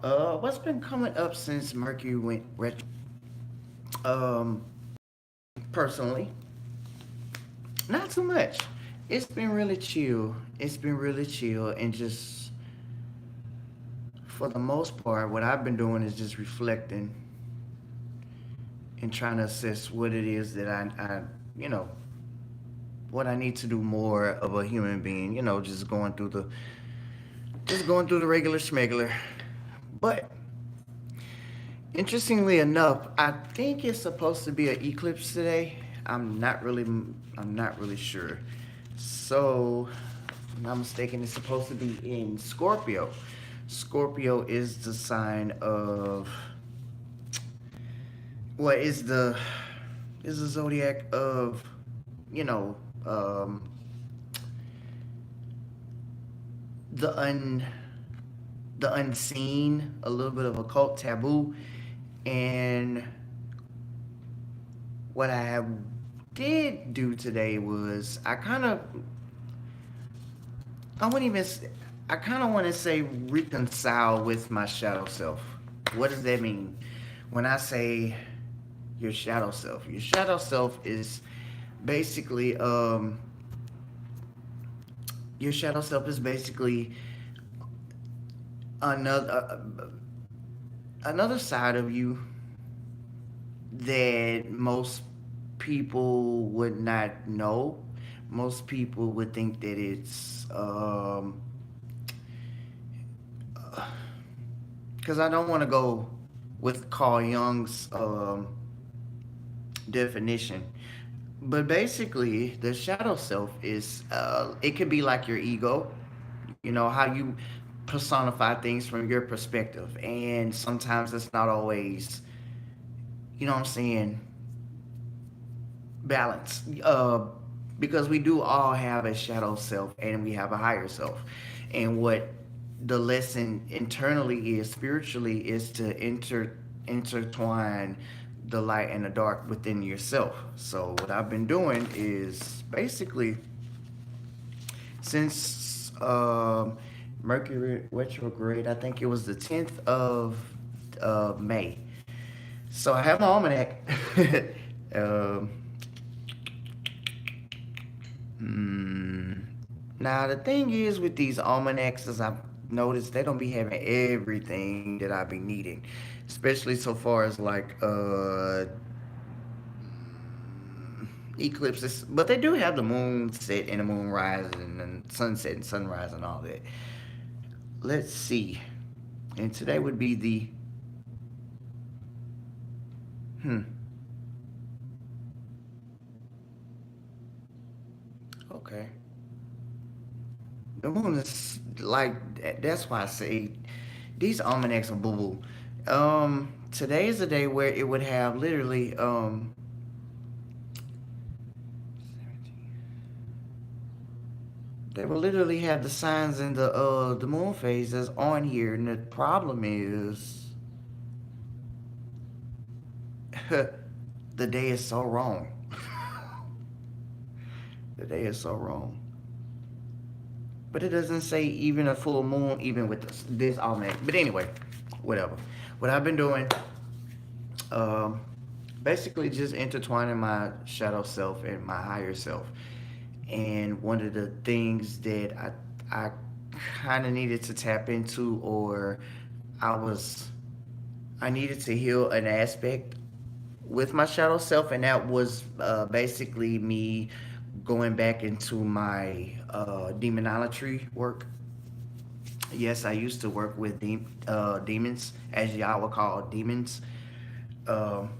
What's been coming up since Mercury went retro? Um, Personally, not too much. It's been really chill. It's been really chill, and just for the most part, what I've been doing is just reflecting and trying to assess what it is that you know, what I need to do more of a human being. Just going through the regular schmegular. But interestingly enough, I think it's supposed to be an eclipse today. I'm not really sure. So, if I'm not mistaken, it's supposed to be in Scorpio. Scorpio is the sign of what is the zodiac of, you know, um, the un the unseen, a little bit of occult taboo, and what I did do today was I wouldn't even I kind of want to say reconcile with my shadow self. What does that mean? When I say your shadow self is basically your shadow self is basically another another side of you that most people would not know. Most people would think that it's because I don't want to go with Carl Jung's definition, but basically the shadow self is it could be like your ego, you know, how you personify things from your perspective, and sometimes it's not always, you know what I'm saying, balance. Because we do all have a shadow self and we have a higher self. And what the lesson internally is, spiritually, is to intertwine the light and the dark within yourself. So what I've been doing is basically since Mercury retrograde, I think it was the 10th of May. So I have my almanac. um, Mm. Now the thing is with these almanacs, as I've noticed, they don't be having everything that I be needing, especially so far as like eclipses. But they do have the moon set and the moon rising and sunset and sunrise and all that. Let's see. And today would be the hmm. Okay. The moon is like that's why I say these almanacs are boo boo. Today is a day where it would have literally they will literally have the signs in the moon phases on here, and the problem is the day is so wrong. The day is so wrong. But it doesn't say even a full moon, even with this almanac. But anyway, whatever. What I've been doing, um, basically just intertwining my shadow self and my higher self. And one of the things that I kind of needed to tap into, or I was I needed to heal an aspect with my shadow self, and that was basically me going back into my demonolatry work. Yes, I used to work with demons, as y'all would call demons. Um,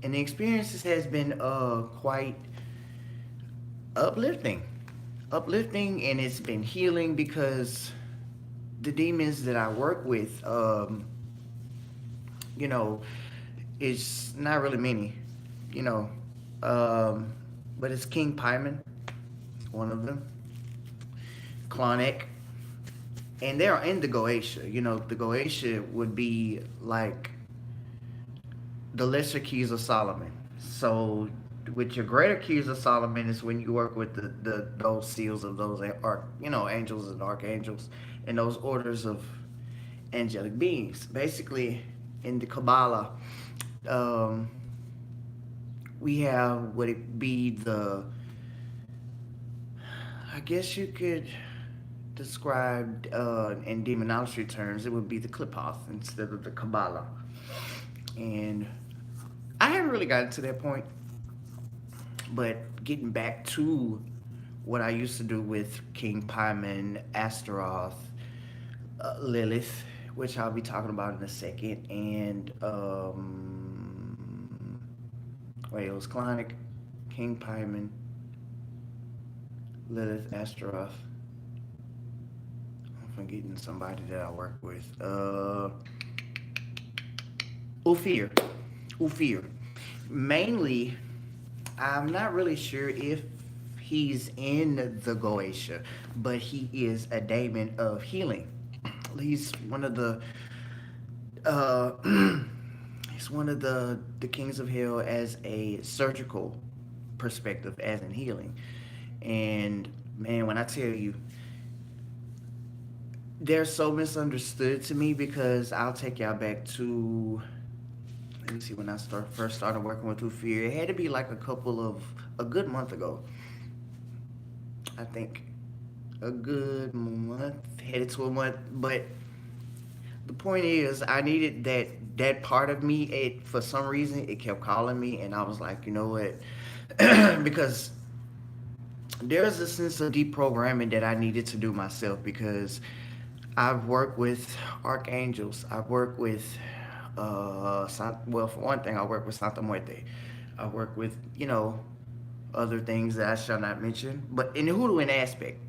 and the experiences has been quite uplifting. Uplifting, and it's been healing because the demons that I work with, you know, it's not really many, you know, um, but it's King Pyman, one of them, Klonek, and they're in the Goetia. You know, the Goetia would be like the lesser keys of Solomon. So with your greater keys of Solomon is when you work with the those seals of those angels and archangels and those orders of angelic beings. Basically, in the Kabbalah, um, we have what it be the, I guess you could describe in demonology terms, it would be the Qliphoth instead of the Kabbalah. And I haven't really gotten to that point, but getting back to what I used to do with King Paimon, Astaroth, Lilith, which I'll be talking about in a second, and wait, it was Clonic, King Paimon, Lilith, Astaroth. I'm forgetting somebody that I work with. Ophir. Ophir. Mainly, I'm not really sure if he's in the Goetia, but he is a daemon of healing. He's one of the uh, he's one of the kings of hell as a surgical perspective, as in healing. And man, when I tell you, they're so misunderstood to me because I'll take y'all back to, let me see, when I first started working with Ufir. It had to be like a good month ago. I think a good month, headed to a month. But the point is, I needed that part of me. It, for some reason, it kept calling me, and I was like, you know what? Because there's a sense of deprogramming that I needed to do myself, because I've worked with archangels. I've worked with, well, for one thing, I work with Santa Muerte. I work with, other things that I shall not mention, but in the hoodooing aspect,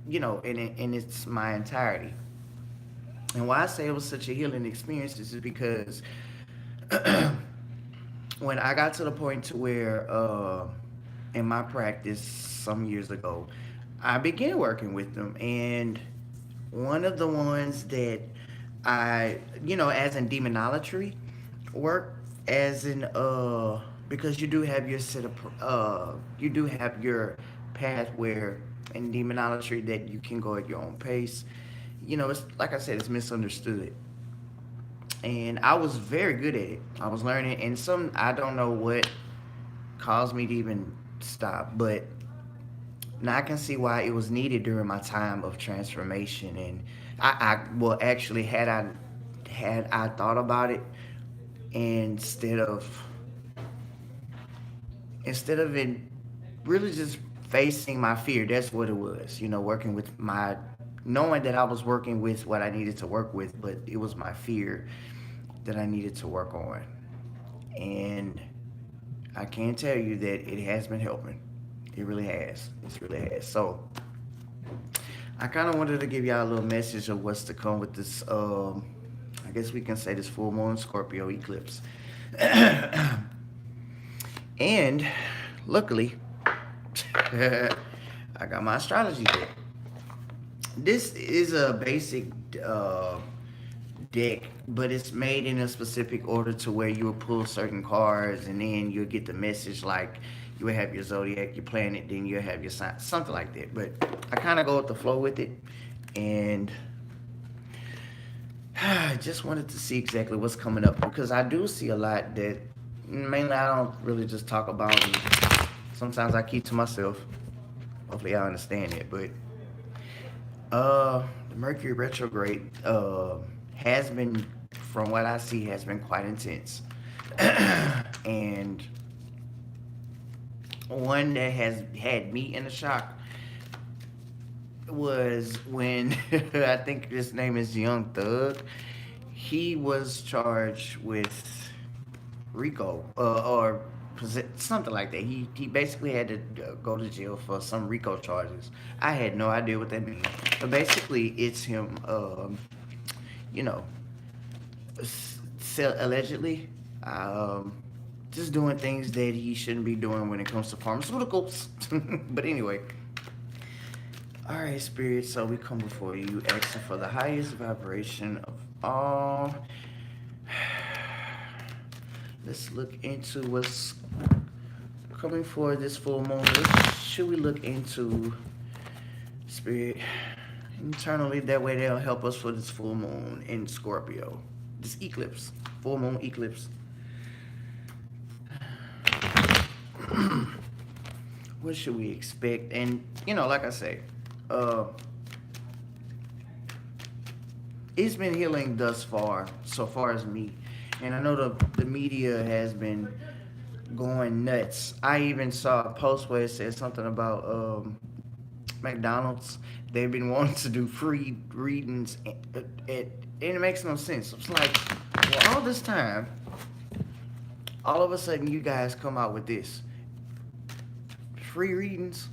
in its my entirety. And why I say it was such a healing experience is because when I got to the point to where, in my practice some years ago, I began working with them, and one of the ones that I, as in demonolatry work, as in because you do have your set of you do have your path where in demonolatry that you can go at your own pace. It's like I said, it's misunderstood, and I was very good at it. I was learning, and I don't know what caused me to even stop, but now I can see why it was needed during my time of transformation. And well, actually, had I thought about it, instead of it really just facing my fear, that's what it was. Working with my, knowing that I was working with what I needed to work with, but it was my fear that I needed to work on. And I can tell you that it has been helping. It really has. It really has. So I kind of wanted to give y'all a little message of what's to come with this. I guess we can say this full moon Scorpio eclipse. And luckily, I got my astrology deck. This is a basic deck, but it's made in a specific order to where you will pull certain cards, and then you'll get the message, like you will have your zodiac, your planet, then you'll have your sign, something like that. But I kind of go with the flow with it, and I just wanted to see exactly what's coming up, because I do see a lot that mainly I don't really just talk about, and sometimes I keep to myself. Hopefully I understand it. But the Mercury Retrograde has been, from what I see, has been quite intense. And one that has had me in a shock was when I think his name is Young Thug. He was charged with RICO, or something like that. He basically had to go to jail for some RICO charges. I had no idea what that meant, but basically it's him, you know, allegedly, just doing things that he shouldn't be doing when it comes to pharmaceuticals. But anyway, all right, Spirit. So we come before you, asking for the highest vibration of all. Let's look into what's coming for this full moon. Should we look into, Spirit? internally. That way they'll help us for this full moon in Scorpio. This eclipse. Full moon eclipse. What should we expect? And, like I say, uh, it's been healing thus far, so far as me. And I know the media has been going nuts. I even saw a post where it said something about McDonald's. They've been wanting to do free readings, and it makes no sense. It's like, well, all this time, all of a sudden, you guys come out with this free readings,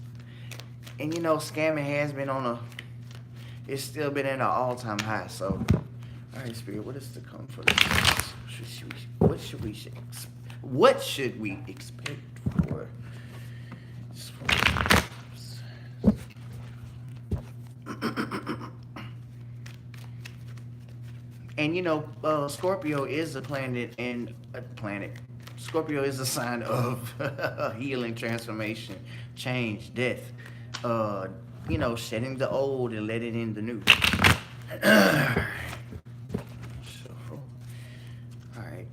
and scamming has been it's still been at an all-time high. So, all right, Spirit, what is to come for this? What should we expect for? And Scorpio is a planet and a planet. Scorpio is a sign of healing, transformation, change, death. Shedding the old and letting in the new. So, all right.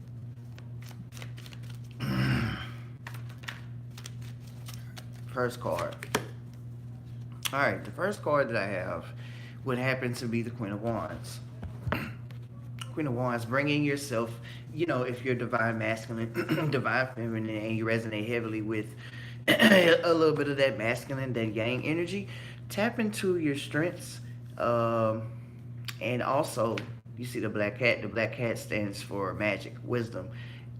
First card. All right, the first card that I have would happen to be the Queen of Wands. Queen of Wands, bringing yourself, if you're divine masculine, divine feminine, and you resonate heavily with a little bit of that masculine, that yang energy, tap into your strengths. And also, you see the black cat. The black cat stands for magic, wisdom,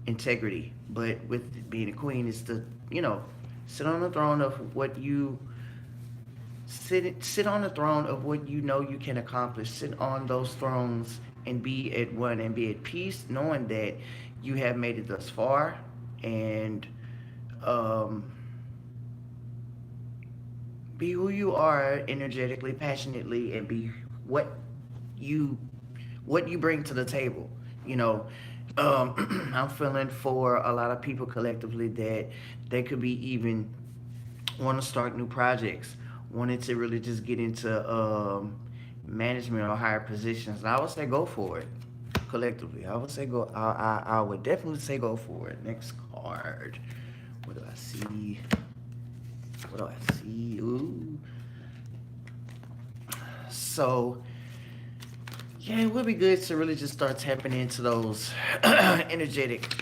integrity. But with being a queen, it's to, sit on the throne of what you sit on the throne of what you know you can accomplish. Sit on those thrones and be at one and be at peace, knowing that you have made it thus far, and be who you are energetically, passionately, and be what you bring to the table. I'm feeling for a lot of people collectively that they could be even want to start new projects, wanted to really just get into management or higher positions. And I would say go for it. Collectively, I would say go. I would definitely say go for it. Next card. What do I see? What do I see? Ooh. So, yeah, it would be good to really just start tapping into those energetic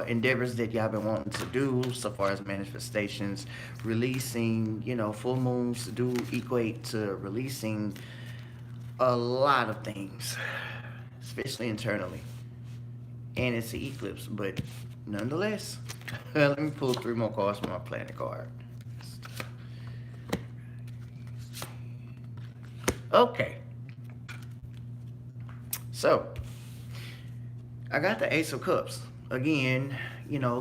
endeavors that y'all been wanting to do, so far as manifestations, releasing. Full moons do equate to releasing a lot of things, especially internally. And it's an eclipse, but nonetheless, let me pull 3 more cards from my planet card. Okay. So, I got the Ace of Cups. Again,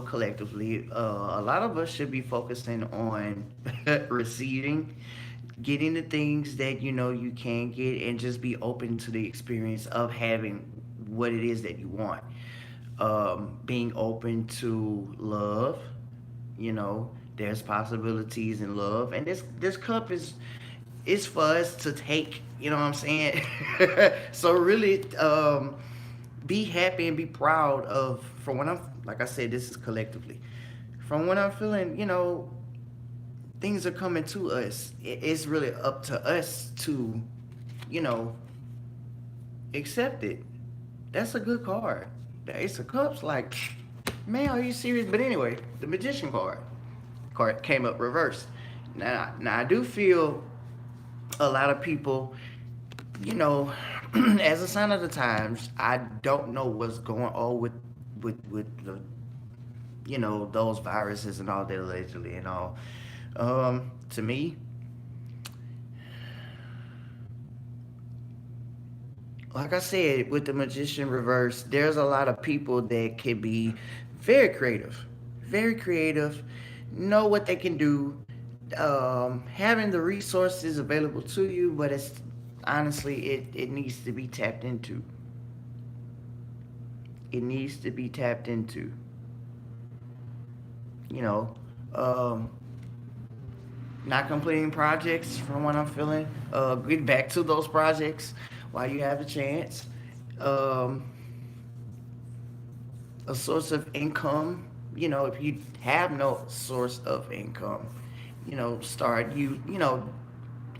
collectively, a lot of us should be focusing on receiving, getting the things that you can get, and just be open to the experience of having what it is that you want. Being open to love, there's possibilities in love, and this cup is for us to take. You know what I'm saying? So really, be happy and be proud of, from when I'm, like I said, this is collectively. From when I'm feeling, things are coming to us. It's really up to us to, accept it. That's a good card. The Ace of Cups, like, man, are you serious? But anyway, the Magician card came up reversed. Now I do feel a lot of people, as a sign of the times, I don't know what's going on with the, those viruses and all that allegedly and all. To me, like I said, with the Magician reverse, there's a lot of people that can be very creative, know what they can do, having the resources available to you, but it's honestly, it needs to be tapped into. It needs to be tapped into. You know, um, not completing projects from what I'm feeling. Get back to those projects while you have the chance. Um, a source of income. If you have no source of income, start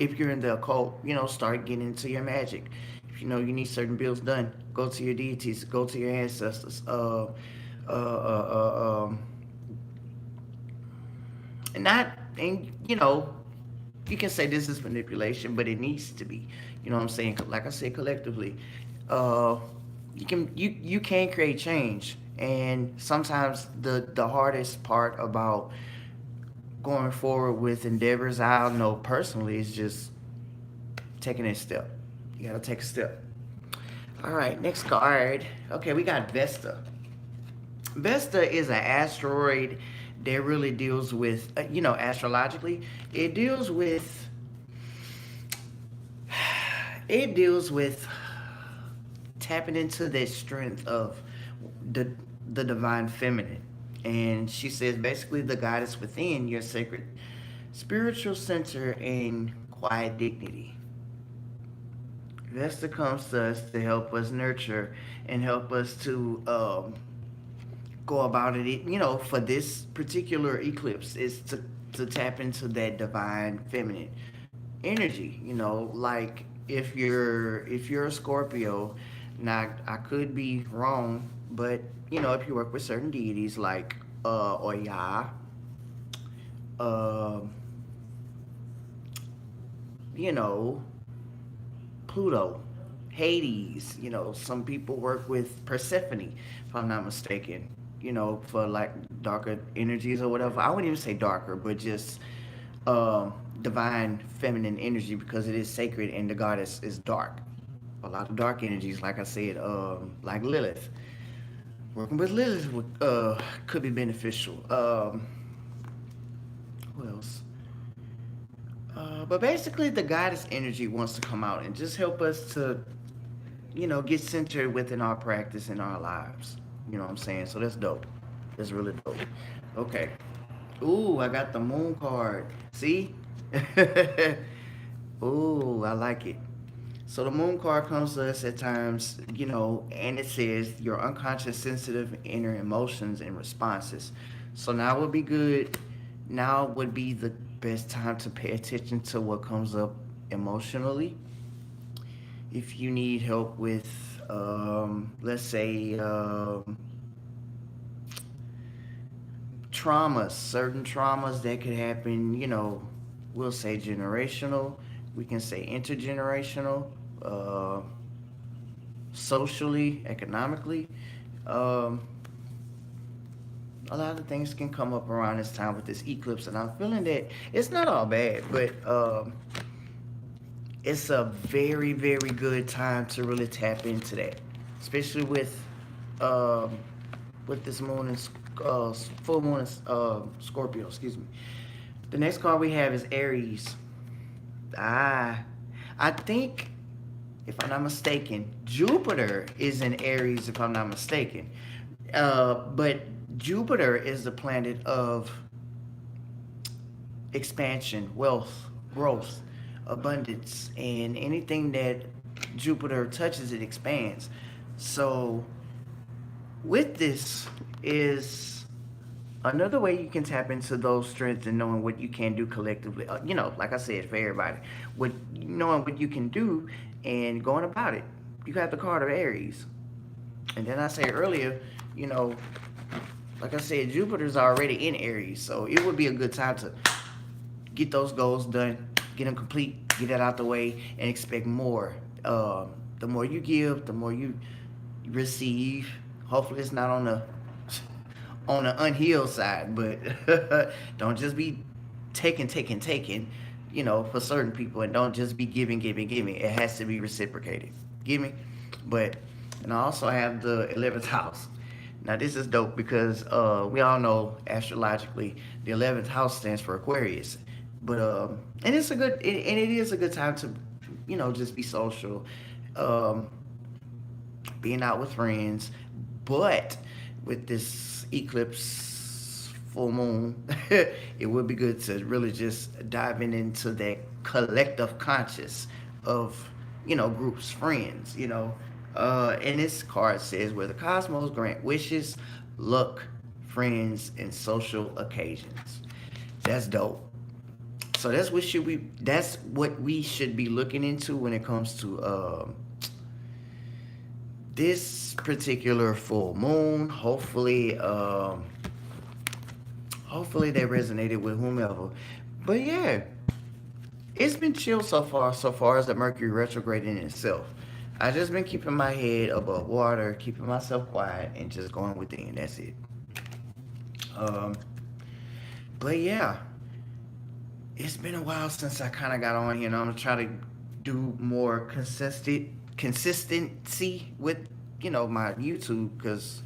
if you're in the occult, start getting into your magic. If you need certain bills done, go to your deities, go to your ancestors. And not, and you can say this is manipulation, but it needs to be. You know what I'm saying? Like I said, collectively, uh, you can create change, and sometimes the hardest part about going forward with endeavors, I know personally, is just taking a step. You gotta take a step. All right, next card. Okay, we got Vesta. Vesta is an asteroid that really deals with, astrologically, it deals with, it deals with tapping into that strength of the the divine feminine. And she says basically the goddess within your sacred spiritual center and quiet dignity. Vesta comes to us to help us nurture and help us to go about it. For this particular eclipse, is to tap into that divine feminine energy. Like if you're a Scorpio, now I could be wrong, but if you work with certain deities like Oya, uh, you know, Pluto, Hades. Some people work with Persephone, if I'm not mistaken. For like darker energies or whatever. I wouldn't even say darker, but just divine feminine energy because it is sacred and the goddess is dark. A lot of dark energies, like I said, like Lilith. Working with Lilith could be beneficial. Who else? But basically, the goddess energy wants to come out and just help us to, get centered within our practice in our lives. You know what I'm saying? So that's dope. That's really dope. Okay. Ooh, I got the moon card. See? Ooh, I like it. So the moon card comes to us at times, and it says your unconscious sensitive inner emotions and responses. So now would be good. Now would be the best time to pay attention to what comes up emotionally. If you need help with, let's say, traumas, certain traumas that could happen, we'll say generational, we can say intergenerational, uh, socially, economically. Um, a lot of things can come up around this time with this eclipse, and I'm feeling that it's not all bad, but it's a very, very good time to really tap into that, especially um, with this moon and full moon in Scorpio. Excuse me. The next card we have is Aries. Ah, I think, if I'm not mistaken, Jupiter is in Aries. If I'm not mistaken, but Jupiter is the planet of expansion, wealth, growth, abundance, and anything that Jupiter touches, it expands. So, with this is another way you can tap into those strengths and knowing what you can do collectively. Like I said, for everybody, what knowing what you can do and going about it. You got the card of Aries, and then I said earlier, you know, like I said, Jupiter's already in Aries, so it would be a good time to get those goals done, get them complete, get that out the way, and expect more. The more you give, the more you receive. Hopefully, it's not on the unhealed side, but don't just be taking. For certain people, and don't just be giving. It has to be reciprocated. Give me, but and I also have the 11th house. Now this is dope because we all know astrologically the 11th house stands for Aquarius, but and it is a good time to just be social, um, being out with friends, but with this eclipse full moon, it would be good to really just diving into that collective conscious of, groups, friends, and this card says, where the cosmos grant wishes, luck, friends, and social occasions. That's dope. So that's what we should be looking into when it comes to this particular full moon. Hopefully they resonated with whomever. But yeah, it's been chill so far as the Mercury retrograde in itself. I just been keeping my head above water, keeping myself quiet, and just going within. That's it. Um, but yeah, it's been a while since I kind of got on here. I'm gonna try to do more consistency with my YouTube, because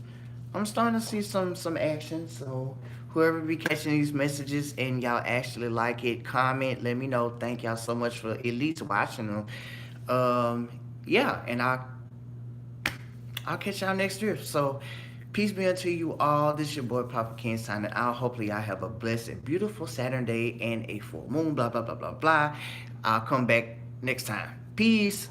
I'm starting to see some action. So whoever be catching these messages and y'all actually like it, comment, let me know. Thank y'all so much for at least watching them. Um, yeah, and I'll catch y'all next year. So peace be unto you all. This is your boy Papa Ken signing out. Hopefully I have a blessed and beautiful Saturday and a full moon. Blah blah blah blah blah. I'll come back next time. Peace.